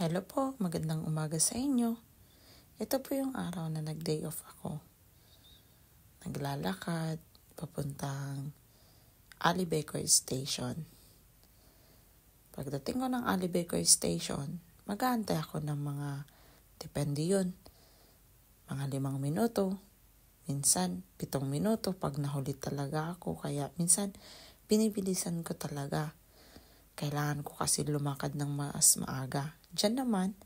Hello po, magandang umaga sa inyo. Ito po yung araw na nag-day off ako. Naglalakad, papuntang Alibecoy Station. Pagdating ko ng Alibecoy Station, mag-aantay ako ng depende yun, mga 5 minuto, minsan 7 minuto pag nahuli talaga ako. Kaya minsan binibilisan ko talaga. Kailangan ko kasi lumakad ng mas maaga. Diyan naman,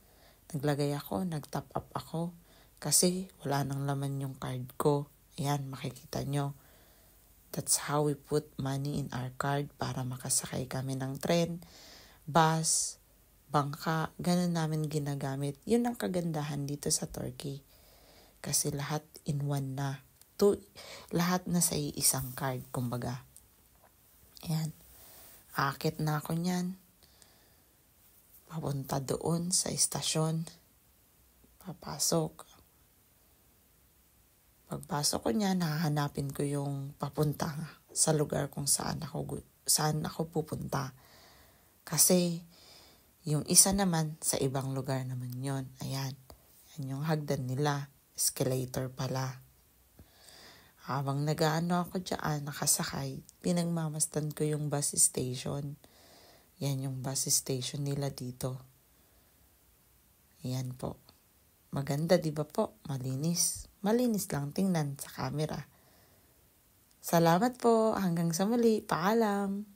naglagay ako, nag-top up ako. Kasi wala nang laman yung card ko. Ayan, makikita nyo. That's how we put money in our card para makasakay kami ng tren, bus, bangka. Ganun namin ginagamit. Yun ang kagandahan dito sa Turkey. Kasi lahat in one na. Lahat na sa isang card, kumbaga. Ayan. Aakit na ako niyan. Papunta doon sa istasyon. Papasok. Pagpasok ko niyan, hahanapin ko yung papunta sa lugar kung saan ako pupunta. Kasi yung isa naman sa ibang lugar naman yon. Ayan. Yan yung hagdan nila. Escalator pala. Habang nag-aano ako dyan, nakasakay, pinagmamasdan ko yung bus station. Yan yung bus station nila dito. Yan po. Maganda, di ba po? Malinis. Malinis lang tingnan sa camera. Salamat po. Hanggang sa muli. Paalam.